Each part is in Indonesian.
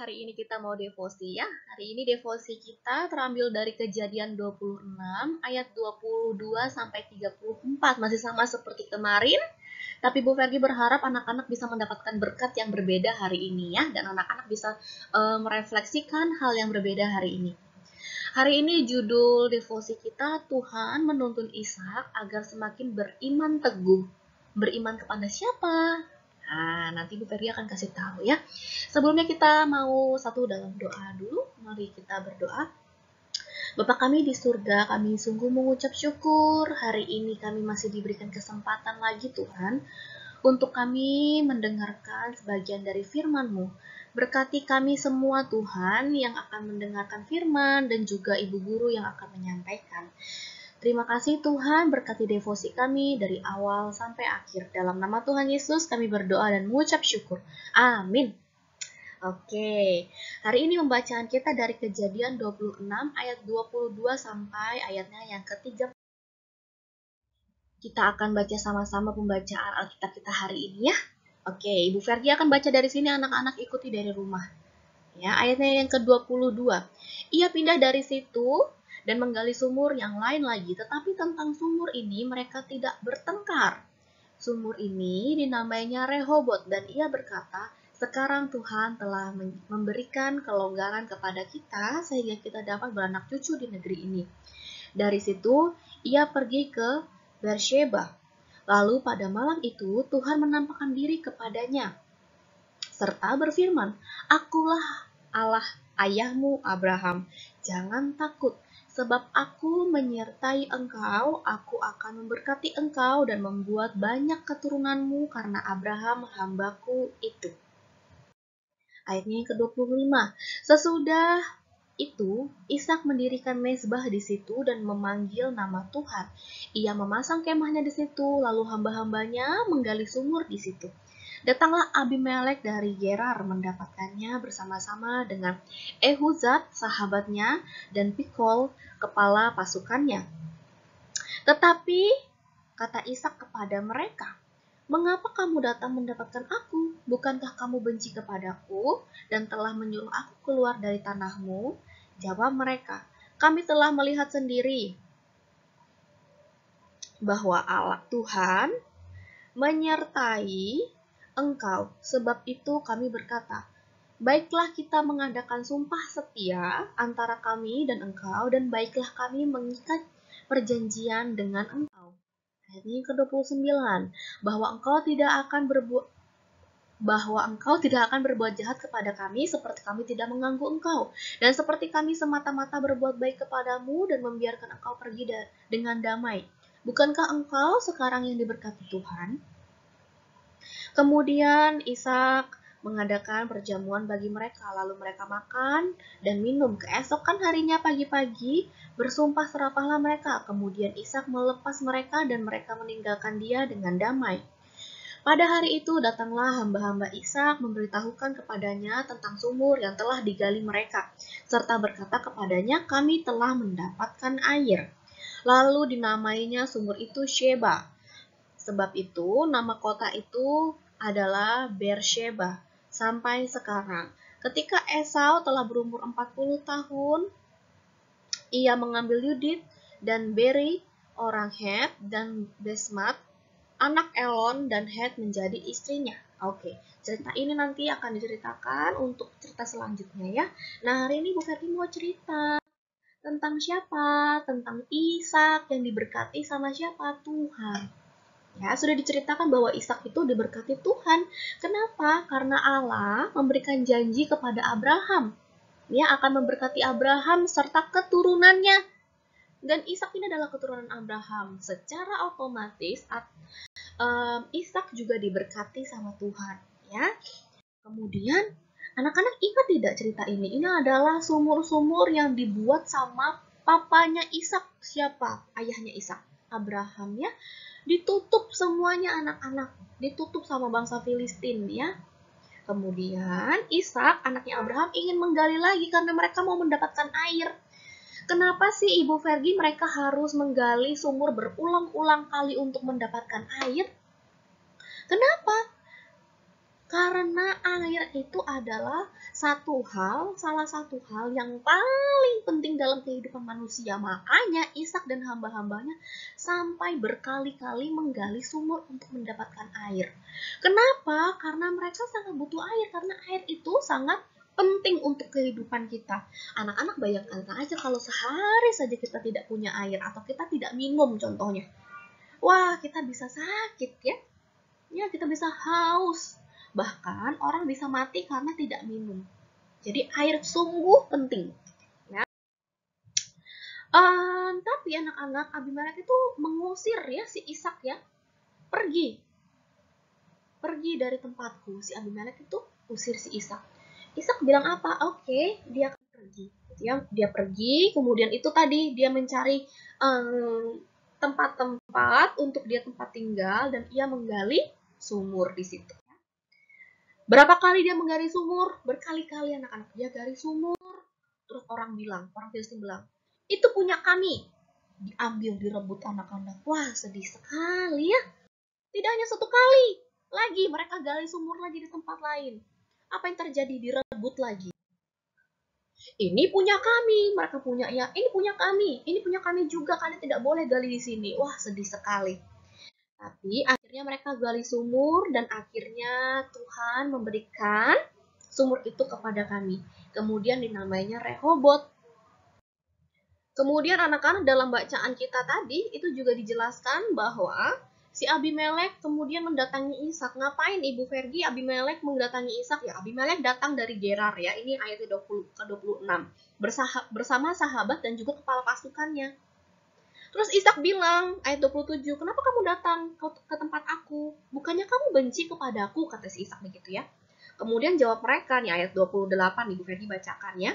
hari ini kita mau devosi ya. Hari ini devosi kita terambil dari Kejadian 26 ayat 22 sampai 34. Masih sama seperti kemarin, tapi Bu Ferdi berharap anak-anak bisa mendapatkan berkat yang berbeda hari ini ya, dan anak-anak bisa merefleksikan hal yang berbeda hari ini. Hari ini judul devosi kita, Tuhan menuntun Ishak agar semakin beriman teguh. Beriman kepada siapa? Nah, nanti Bu Ferdi akan kasih tahu ya. Sebelumnya kita mau satu dalam doa dulu. Mari kita berdoa. Bapa kami di surga, kami sungguh mengucap syukur. Hari ini kami masih diberikan kesempatan lagi Tuhan, untuk kami mendengarkan sebagian dari firman-Mu. Berkati kami semua Tuhan yang akan mendengarkan firman dan juga ibu guru yang akan menyampaikan. Terima kasih Tuhan, berkati devosi kami dari awal sampai akhir. Dalam nama Tuhan Yesus kami berdoa dan mengucap syukur. Amin. Oke, hari ini pembacaan kita dari Kejadian 26 ayat 22 sampai ayatnya yang ketiga. Kita akan baca sama-sama pembacaan Alkitab kita hari ini ya. Oke, Ibu Ferdi akan baca dari sini, anak-anak ikuti dari rumah. Ya, ayatnya yang ke-22. Ia pindah dari situ dan menggali sumur yang lain lagi, tetapi tentang sumur ini mereka tidak bertengkar. Sumur ini dinamainya Rehobot, dan ia berkata, sekarang Tuhan telah memberikan kelonggaran kepada kita sehingga kita dapat beranak cucu di negeri ini. Dari situ ia pergi ke Beersheba. Lalu pada malam itu Tuhan menampakkan diri kepadanya serta berfirman, Akulah Allah ayahmu Abraham, jangan takut, sebab aku menyertai engkau, aku akan memberkati engkau dan membuat banyak keturunanmu karena Abraham hambaku itu. Ayatnya yang ke-25. Sesudah itu, Ishak mendirikan mezbah di situ dan memanggil nama Tuhan. Ia memasang kemahnya di situ, lalu hamba-hambanya menggali sumur di situ. Datanglah Abimelek dari Gerar mendapatkannya bersama-sama dengan Ehuzat sahabatnya dan Pikol kepala pasukannya. Tetapi kata Ishak kepada mereka, mengapa kamu datang mendapatkan aku? Bukankah kamu benci kepadaku dan telah menyuruh aku keluar dari tanahmu? Jawab mereka, kami telah melihat sendiri bahwa Allah Tuhan menyertai engkau. Sebab itu kami berkata, baiklah kita mengadakan sumpah setia antara kami dan engkau, dan baiklah kami mengikat perjanjian dengan engkau. Ayat yang ke-29, bahwa engkau tidak akan berbuat jahat kepada kami seperti kami tidak mengganggu engkau, dan seperti kami semata-mata berbuat baik kepadamu dan membiarkan engkau pergi dengan damai. Bukankah engkau sekarang yang diberkati Tuhan? Kemudian Ishak mengadakan perjamuan bagi mereka, lalu mereka makan dan minum. Keesokan harinya pagi-pagi bersumpah serapahlah mereka. Kemudian Ishak melepas mereka dan mereka meninggalkan dia dengan damai. Pada hari itu datanglah hamba-hamba Ishak memberitahukan kepadanya tentang sumur yang telah digali mereka, serta berkata kepadanya, kami telah mendapatkan air. Lalu dinamainya sumur itu Sheba. Sebab itu nama kota itu adalah Beersheba sampai sekarang. Ketika Esau telah berumur 40 tahun, ia mengambil Yudit dan Beri orang Het dan Besmat anak Elon dan Het menjadi istrinya. Oke, cerita ini nanti akan diceritakan untuk cerita selanjutnya ya. Nah, hari ini Bu Ferdi mau cerita tentang siapa? Tentang Ishak yang diberkati sama siapa? Tuhan. Ya, sudah diceritakan bahwa Ishak itu diberkati Tuhan. Kenapa? Karena Allah memberikan janji kepada Abraham. Dia akan memberkati Abraham serta keturunannya. Dan Ishak ini adalah keturunan Abraham. Secara otomatis Ishak juga diberkati sama Tuhan, ya. Kemudian anak-anak ingat tidak cerita ini? Ini adalah sumur-sumur yang dibuat sama papanya Ishak. Siapa? Ayahnya Ishak, Abraham ya. Ditutup semuanya anak-anak, ditutup sama bangsa Filistin ya. Kemudian Ishak, anaknya Abraham, ingin menggali lagi karena mereka mau mendapatkan air. Kenapa sih Ibu Fergi mereka harus menggali sumur berulang-ulang kali untuk mendapatkan air? Kenapa? Karena air itu adalah salah satu hal yang paling penting dalam kehidupan manusia. Makanya Ishak dan hamba-hambanya sampai berkali-kali menggali sumur untuk mendapatkan air. Kenapa? Karena mereka sangat butuh air, karena air itu sangat penting untuk kehidupan kita. Anak-anak bayangkan aja kalau sehari saja kita tidak punya air atau kita tidak minum contohnya. Wah, kita bisa sakit ya. Ya, kita bisa haus. Bahkan orang bisa mati karena tidak minum. Jadi air sungguh penting. Ya. Tapi anak-anak Abimelek itu mengusir ya si Ishak ya. Pergi dari tempatku. Si Abimelek itu usir si Ishak. Ishak bilang apa? Oke, dia akan pergi. Dia pergi, kemudian itu tadi dia mencari tempat-tempat untuk dia tempat tinggal dan ia menggali sumur di situ. Berapa kali dia menggali sumur? Berkali-kali anak-anak dia gali sumur. Terus orang Filistin bilang, itu punya kami. Diambil, direbut anak-anak. Wah, sedih sekali ya. Tidak hanya satu kali. Lagi mereka gali sumur lagi di tempat lain. Apa yang terjadi? Direbut lagi. Ini punya kami. Mereka punya ya. Ini punya kami. Ini punya kami juga. Kalian tidak boleh gali di sini. Wah, sedih sekali. Tapi akhirnya mereka gali sumur dan akhirnya Tuhan memberikan sumur itu kepada kami. Kemudian dinamainya Rehobot. Kemudian anak-anak dalam bacaan kita tadi itu juga dijelaskan bahwa si Abimelek kemudian mendatangi Ishak. Ngapain Ibu Fergie Abimelek mendatangi Ishak? Ya, Abimelek datang dari Gerar ya. Ini ayat ke-26. Bersama sahabat dan juga kepala pasukannya. Terus Ishak bilang, ayat 27, kenapa kamu datang ke tempat aku? Bukannya kamu benci kepadaku, kata si Ishak begitu ya. Kemudian jawab mereka, nih ayat 28, Ibu Ferdi bacakan ya.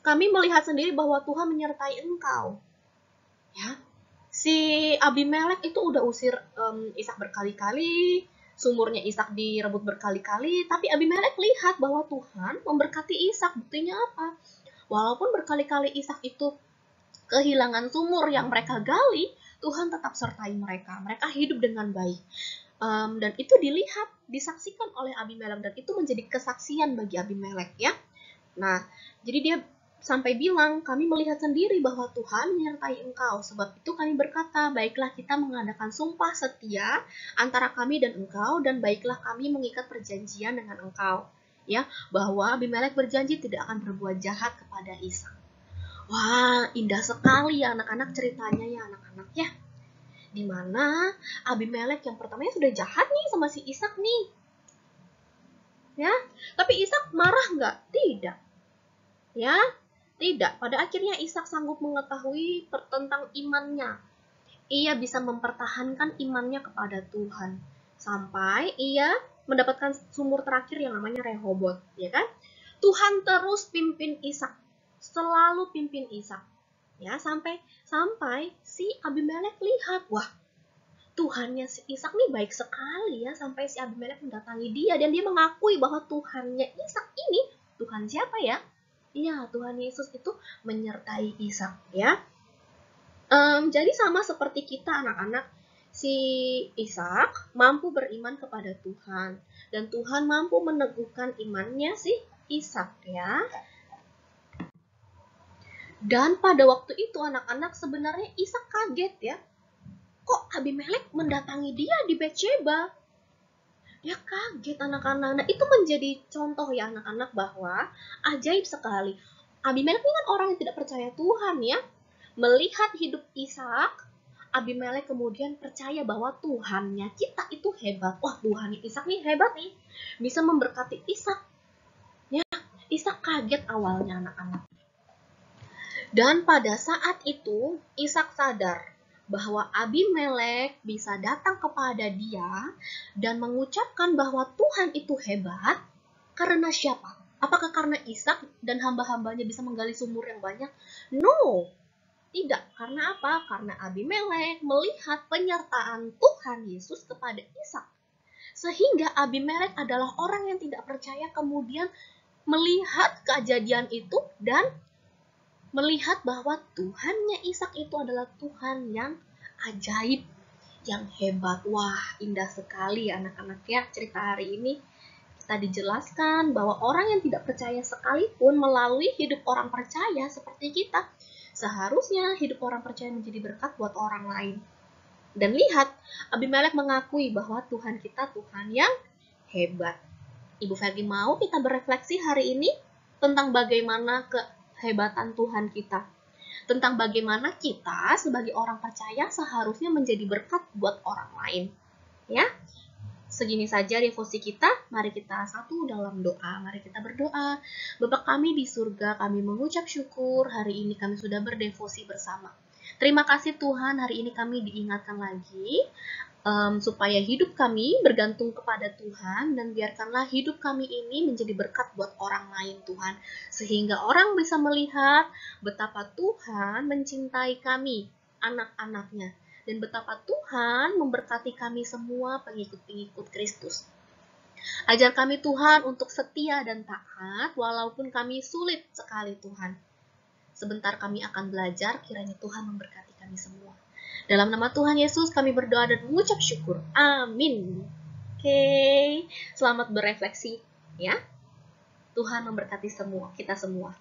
Kami melihat sendiri bahwa Tuhan menyertai engkau. Ya, si Abimelek itu udah usir Ishak berkali-kali, sumurnya Ishak direbut berkali-kali, tapi Abimelek lihat bahwa Tuhan memberkati Ishak. Buktinya apa? Walaupun berkali-kali Ishak itu kehilangan sumur yang mereka gali, Tuhan tetap sertai mereka. Mereka hidup dengan baik. Dan itu dilihat, disaksikan oleh Abimelek, dan itu menjadi kesaksian bagi Abimelek ya. Nah, jadi dia sampai bilang, kami melihat sendiri bahwa Tuhan menyertai engkau. Sebab itu kami berkata, baiklah kita mengadakan sumpah setia antara kami dan engkau, dan baiklah kami mengikat perjanjian dengan engkau. Ya, bahwa Abimelek berjanji tidak akan berbuat jahat kepada Ishak. Wah, indah sekali ya anak-anak ceritanya ya anak-anak ya. Dimana Abimelek yang pertamanya sudah jahat nih sama si Ishak nih. Ya, tapi Ishak marah nggak? Tidak. Ya, tidak. Pada akhirnya Ishak sanggup mengetahui tentang imannya. Ia bisa mempertahankan imannya kepada Tuhan. Sampai ia mendapatkan sumur terakhir yang namanya Rehobot. Ya kan? Tuhan terus pimpin Ishak. Selalu pimpin Ishak. Ya, sampai si Abimelek lihat, wah, Tuhannya si Ishak nih baik sekali ya, sampai si Abimelek mendatangi dia dan dia mengakui bahwa Tuhannya Ishak ini, Tuhan siapa ya? Iya, Tuhan Yesus itu menyertai Ishak ya. Jadi sama seperti kita anak-anak, si Ishak mampu beriman kepada Tuhan dan Tuhan mampu meneguhkan imannya si Ishak ya. Dan pada waktu itu anak-anak sebenarnya Ishak kaget ya. Kok Abimelek mendatangi dia di Betsheba? Dia kaget anak-anak. Nah, itu menjadi contoh ya anak-anak bahwa ajaib sekali. Abimelek ini kan orang yang tidak percaya Tuhan ya. Melihat hidup Ishak, Abimelek kemudian percaya bahwa Tuhannya kita itu hebat. Wah, Tuhannya Ishak nih hebat nih. Bisa memberkati Ishak. Ya, Ishak kaget awalnya anak-anak. Dan pada saat itu Ishak sadar bahwa Abimelek bisa datang kepada dia dan mengucapkan bahwa Tuhan itu hebat karena siapa? Apakah karena Ishak dan hamba-hambanya bisa menggali sumur yang banyak? No, tidak. Karena apa? Karena Abimelek melihat penyertaan Tuhan Yesus kepada Ishak. Sehingga Abimelek adalah orang yang tidak percaya kemudian melihat kejadian itu dan melihat bahwa Tuhannya Ishak itu adalah Tuhan yang ajaib, yang hebat. Wah, indah sekali anak-anak ya cerita hari ini. Tadi jelaskan bahwa orang yang tidak percaya sekalipun melalui hidup orang percaya seperti kita, seharusnya hidup orang percaya menjadi berkat buat orang lain. Dan lihat, Abimelek mengakui bahwa Tuhan kita Tuhan yang hebat. Ibu Ferdi mau kita berefleksi hari ini tentang bagaimana kehebatan Tuhan kita. Tentang bagaimana kita sebagai orang percaya seharusnya menjadi berkat buat orang lain. Ya, segini saja devosi kita. Mari kita satu dalam doa. Mari kita berdoa. Bapa kami di surga, kami mengucap syukur hari ini kami sudah berdevosi bersama. Terima kasih Tuhan, hari ini kami diingatkan lagi supaya hidup kami bergantung kepada Tuhan, dan biarkanlah hidup kami ini menjadi berkat buat orang lain Tuhan, sehingga orang bisa melihat betapa Tuhan mencintai kami, anak-anaknya, dan betapa Tuhan memberkati kami semua pengikut-pengikut Kristus. Ajar kami Tuhan untuk setia dan taat walaupun kami sulit sekali Tuhan. Sebentar kami akan belajar, kiranya Tuhan memberkati kami semua. Dalam nama Tuhan Yesus kami berdoa dan mengucap syukur. Amin. Oke, selamat berefleksi ya. Tuhan memberkati kita semua.